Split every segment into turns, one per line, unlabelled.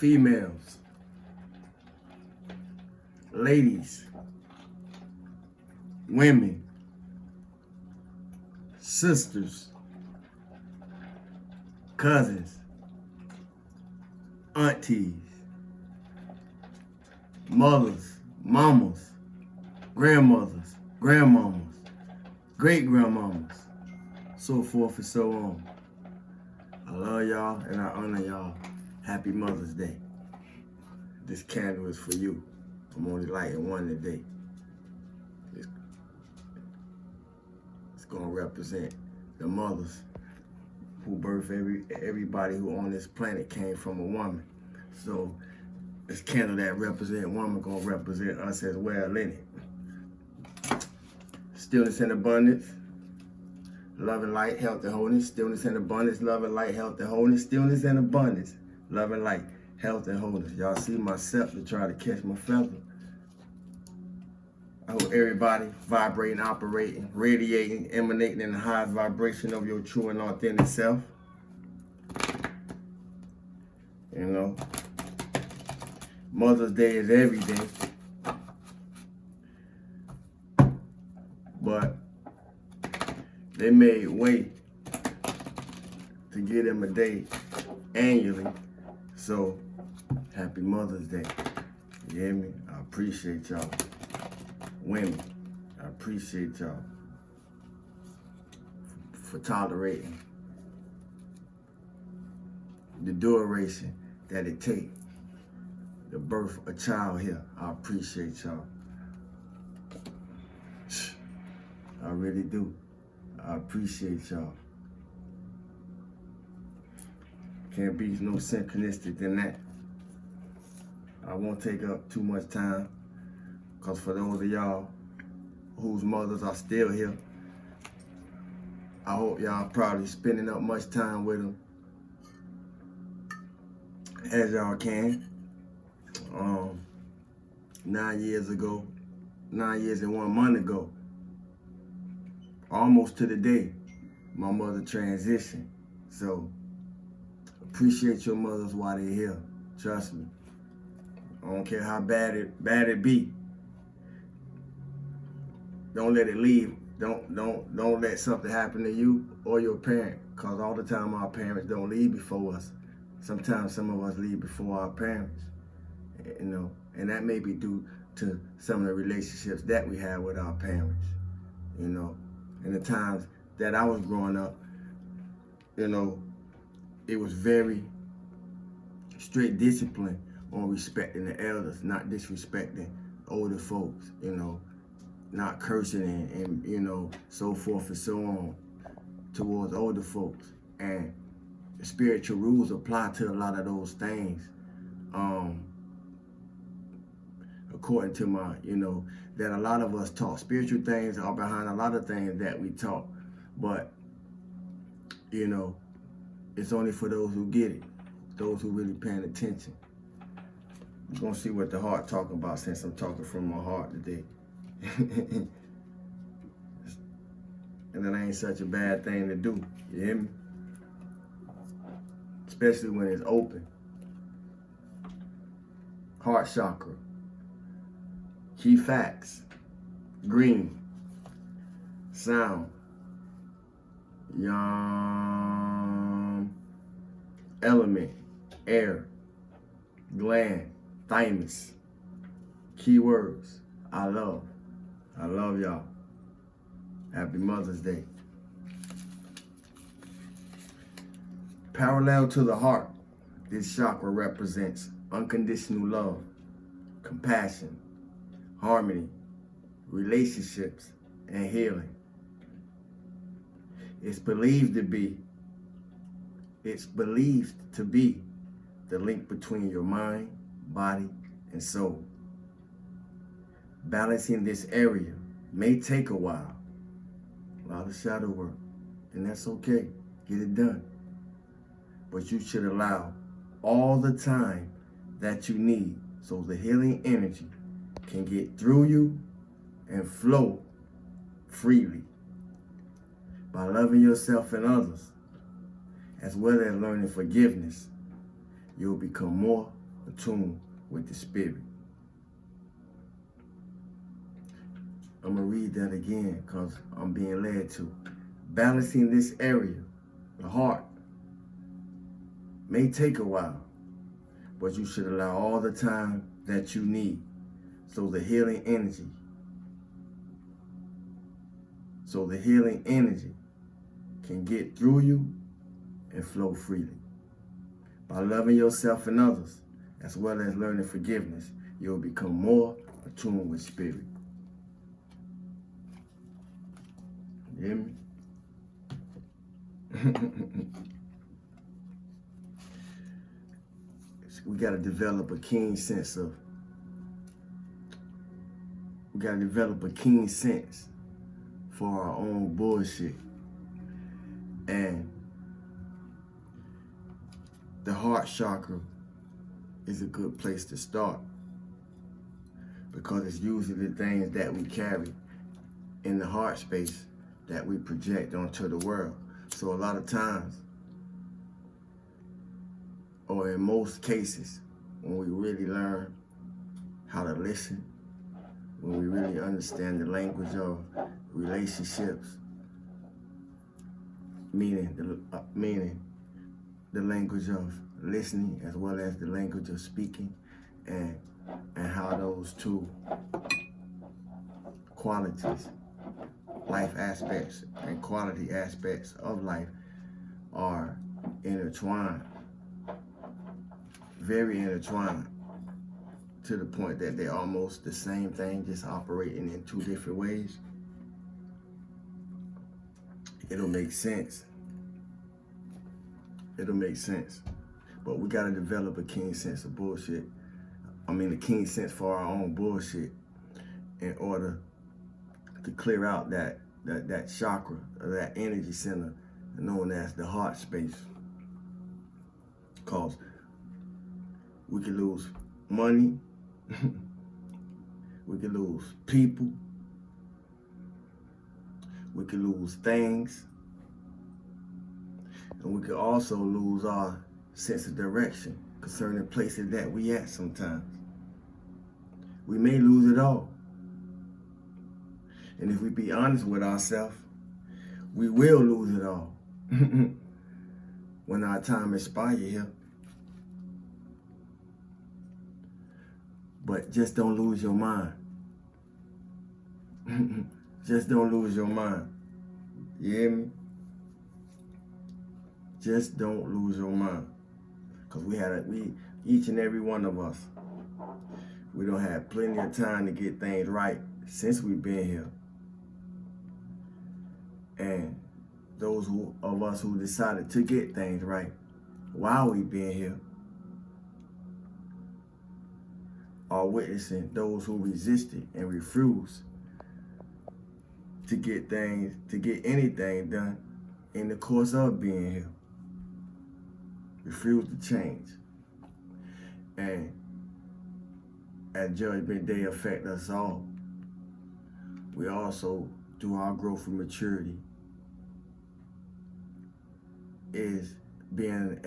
females, ladies, women, sisters, cousins, aunties, mothers, mamas, grandmothers, grandmamas, great-grandmamas, so forth and so on. I love y'all and I honor y'all. Happy Mother's Day. This candle is for you. I'm only lighting one today. It's gonna represent the mothers who birth everybody who on this planet came from a woman. So this candle that represent woman gonna represent us as well in it. Stillness and abundance, love and light, health and wholeness. Stillness and abundance, love and light, health and wholeness. Stillness and abundance, love and light, health and wholeness. Y'all see my scepter try to catch my feather. I hope everybody vibrating, operating, radiating, emanating in the highest vibration of your true and authentic self. You know, Mother's Day is every day. But they made way to give them a day annually. So, happy Mother's Day. You hear me? I appreciate y'all. Women, I appreciate y'all for tolerating the duration that it takes to birth a child here. I appreciate y'all. I really do. I appreciate y'all. Can't be no synchronistic than that. I won't take up too much time, because for those of y'all whose mothers are still here, I hope y'all probably spending up much time with them as y'all can. 9 years ago, 9 years and 1 month ago, almost to the day, my mother transitioned. So appreciate your mothers while they're here. Trust me. I don't care how bad it be. Don't let it leave. Don't let something happen to you or your parent. Cause all the time our parents don't leave before us. Sometimes some of us leave before our parents. You know, and that may be due to some of the relationships that we had with our parents. You know, in the times that I was growing up, you know, it was very strict discipline on respecting the elders, not disrespecting older folks, you know, not cursing and you know, so forth and so on towards older folks. And the spiritual rules apply to a lot of those things. According to my, you know, that a lot of us talk. Spiritual things are behind a lot of things that we talk. But, you know, it's only for those who get it, those who really paying attention. We're gonna see what the heart talking about since I'm talking from my heart today. And that ain't such a bad thing to do, you hear me? Especially when it's open. Heart chakra. Key facts. Green. Sound. Yum. Element. Air. Gland. Thymus. Keywords. I love. I love y'all. Happy Mother's Day. Parallel to the heart, this chakra represents unconditional love, compassion, harmony, relationships, and healing. It's believed to be the link between your mind, body, and soul. Balancing this area may take a while, a lot of shadow work, and that's okay. Get it done. But you should allow all the time that you need so the healing energy can get through you and flow freely. By loving yourself and others, as well as learning forgiveness, you'll become more attuned with the spirit. I'm going to read that again because I'm being led to. Balancing this area, the heart, may take a while, but you should allow all the time that you need so the healing energy can get through you and flow freely. By loving yourself and others, as well as learning forgiveness, you'll become more attuned with spirit. You hear me? We got to develop a keen sense for our own bullshit. And the heart chakra is a good place to start because it's usually the things that we carry in the heart space that we project onto the world. So a lot of times, or in most cases, when we really learn how to listen, when we really understand the language of relationships, meaning the language of listening as well as the language of speaking, and how those two qualities, life aspects and quality aspects of life, are intertwined, very intertwined, to the point that they're almost the same thing, just operating in two different ways. It'll make sense. But we gotta develop a keen sense of bullshit. A keen sense for our own bullshit in order to clear out that chakra, or that energy center known as the heart space. Cause we can lose money, we can lose people, we can lose things, and we can also lose our sense of direction concerning places that we at sometimes. We may lose it all. And if we be honest with ourselves, we will lose it all when our time expires here. But just don't lose your mind. Just don't lose your mind. You hear me? Just don't lose your mind. Because we, each and every one of us, we don't have plenty of time to get things right since we've been here. And those of us who decided to get things right while we've been here are witnessing those who resisted and refused to get anything done in the course of being here. Refused to change. And at Judgment Day affect us all. We also, through our growth and maturity, is being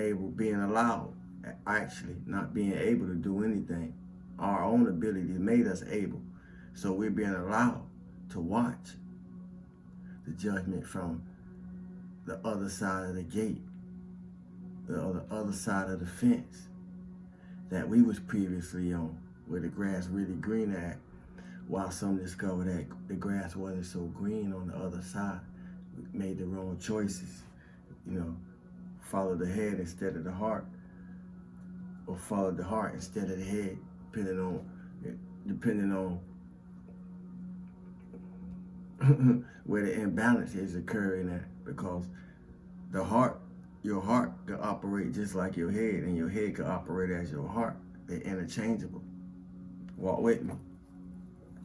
allowed, actually not being able to do anything. Our own ability made us able. So we're being allowed to watch the judgment from the other side of the gate, the other side of the fence that we was previously on, where the grass really green at, while some discovered that the grass wasn't so green on the other side. We made the wrong choices, followed the head instead of the heart, or followed the heart instead of the head, depending on where the imbalance is occurring at, because your heart can operate just like your head, and your head can operate as your heart. They're interchangeable. Walk with me,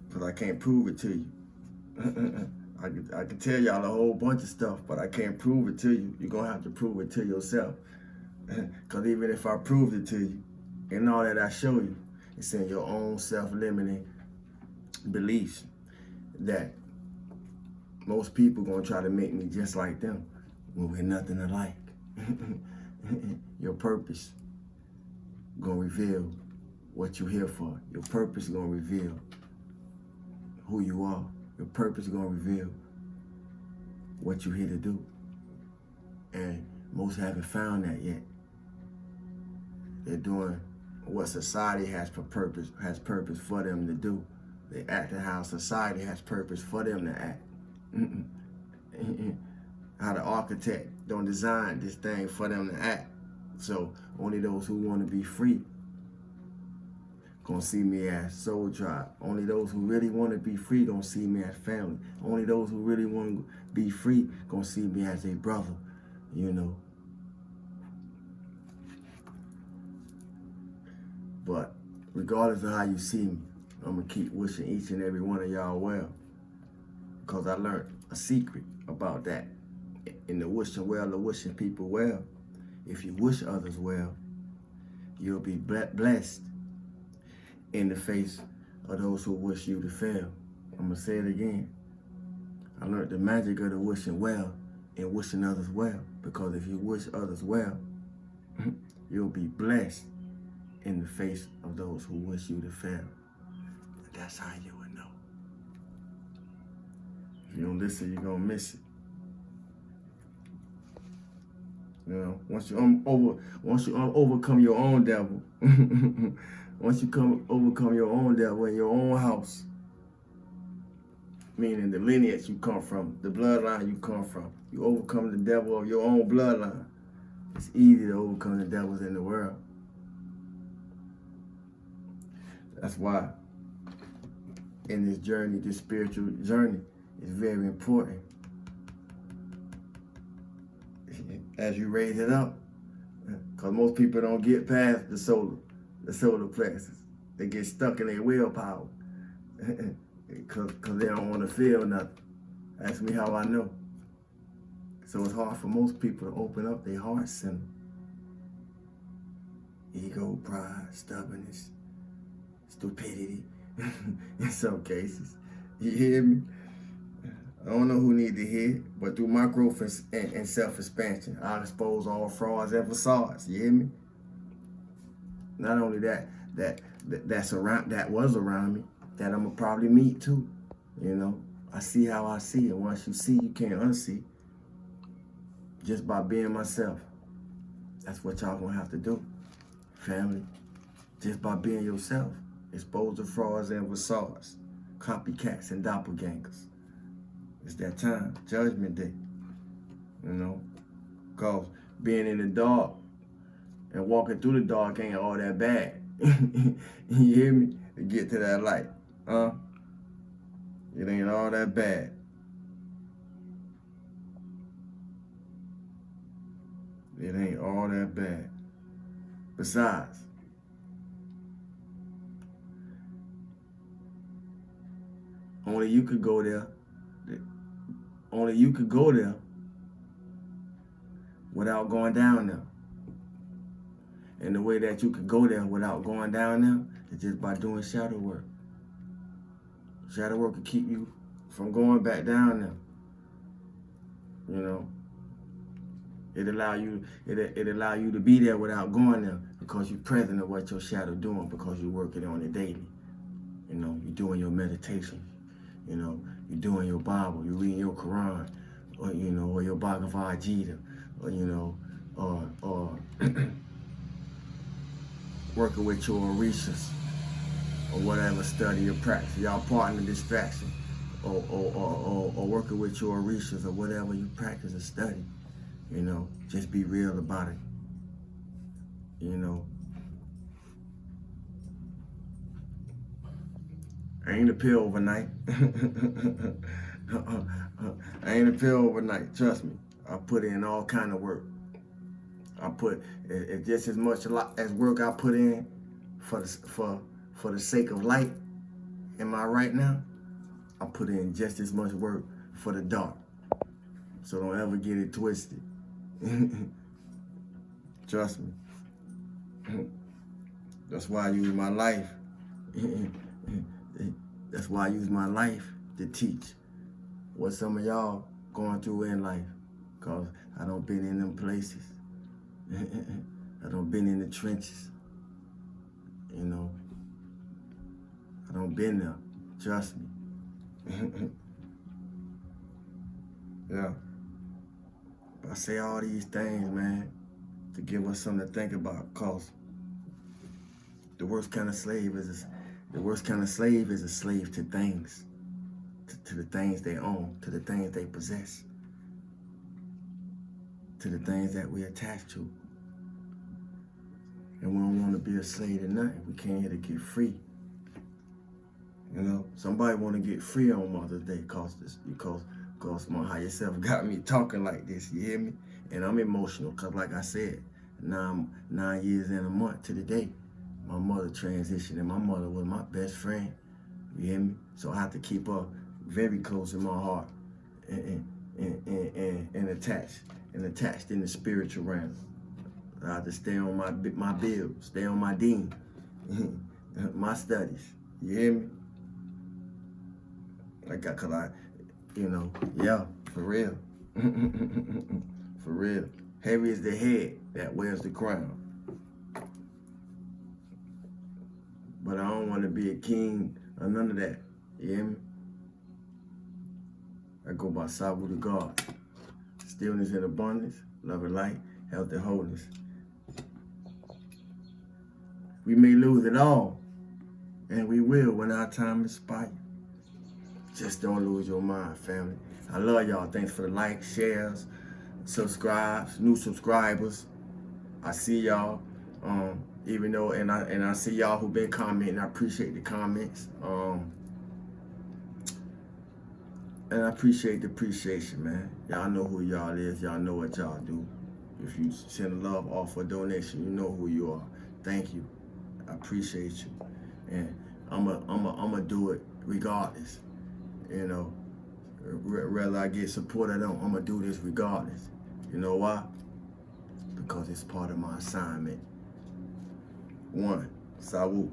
because I can't prove it to you. I can tell y'all a whole bunch of stuff, but I can't prove it to you. You're going to have to prove it to yourself. Because even if I proved it to you, and all that I show you, it's in your own self-limiting beliefs that most people going to try to make me just like them when we're nothing alike. Your purpose, gonna reveal what you're here for. Your purpose gonna reveal who you are. Your purpose gonna reveal what you're here to do. And most haven't found that yet. They're doing what society has purpose for them to do. They acting how society has purpose for them to act. How the architect don't design this thing for them to act. So only those who want to be free gonna see me as soul tribe. Only those who really want to be free gonna see me as family. Only those who really want to be free gonna see me as a brother, you know. But regardless of how you see me, I'm gonna keep wishing each and every one of y'all well, because I learned a secret about that. In the wishing well of wishing people well, if you wish others well, you'll be blessed in the face of those who wish you to fail. I'm gonna say it again. I learned the magic of the wishing well and wishing others well, because if you wish others well, you'll be blessed in the face of those who wish you to fail. And that's how you would know. If you don't listen, you're gonna miss it. You know, once you overcome your own devil, once you overcome your own devil in your own house, meaning the lineage you come from, the bloodline you come from, you overcome the devil of your own bloodline. It's easy to overcome the devils in the world. That's why in this journey, this spiritual journey, is very important. As you raise it up, because most people don't get past the solar plexus. They get stuck in their willpower because they don't want to feel nothing. Ask me how I know. So it's hard for most people to open up their heart center. Ego, pride, stubbornness, stupidity, in some cases. You hear me? I don't know who need to hear it, but through my growth and self-expansion, I'll expose all frauds and facades. You hear me? Not only that was around me, that I'm gonna probably meet too. You know, I see how I see, and once you see, you can't unsee. Just by being myself. That's what y'all gonna have to do, family. Just by being yourself, expose the frauds and facades, copycats and doppelgangers. It's that time, judgment day, you know, because being in the dark and walking through the dark ain't all that bad. You hear me? To get to that light, it ain't all that bad. It ain't all that bad. Besides, only you could go there. Only you could go there without going down there. And the way that you could go there without going down there is just by doing shadow work. Shadow work will keep you from going back down there. You know, it allow you to be there without going there, because you're present of what your shadow doing, because you're working on it daily. You know, you're doing your meditation. You know, you're doing your Bible, you're reading your Quran, or you know, or your Bhagavad Gita, or you know, or working with your orishas, or whatever study or practice. Y'all partner distraction, or working with your orishas, or whatever you practice or study. You know, just be real about it. You know, I ain't a pill overnight. I ain't a pill overnight. Trust me. I put in all kind of work. I put just as much as work I put in for the sake of light in my right now. I put in just as much work for the dark. So don't ever get it twisted. Trust me. That's why I use my life. That's why I use my life to teach what some of y'all going through in life. Because I done been in them places. I done been in the trenches. You know, I done been there. Trust me. Yeah. But I say all these things, man, to give us something to think about, cause the worst kind of slave is a slave to things, to the things they own, to the things they possess, to the things that we attach to. And we don't want to be a slave to nothing. We came here to get free. You know, somebody want to get free on Mother's Day because my higher self got me talking like this. You hear me? And I'm emotional because, like I said, now I'm 9 years and a month to the day. My mother transitioned, and my mother was my best friend. You hear me? So I have to keep her very close in my heart and attached in the spiritual realm. I have to stay on my bill, stay on my dean, my studies. You hear me? Cause I, yeah, for real. For real. Heavy is the head that wears the crown. But I don't want to be a king or none of that. You hear me? I go by Sabu to God. Stillness and abundance, love and light, health and wholeness. We may lose it all, and we will when our time expires. Just don't lose your mind, family. I love y'all. Thanks for the likes, shares, subscribes, new subscribers. I see y'all. Even though, and I see y'all who been commenting. I appreciate the comments. And I appreciate the appreciation, man. Y'all know who y'all is. Y'all know what y'all do. If you send love, offer a donation, you know who you are. Thank you. I appreciate you. And I'ma do it regardless. You know, whether I get support or don't, I'ma do this regardless. You know why? Because it's part of my assignment. One, Sawu.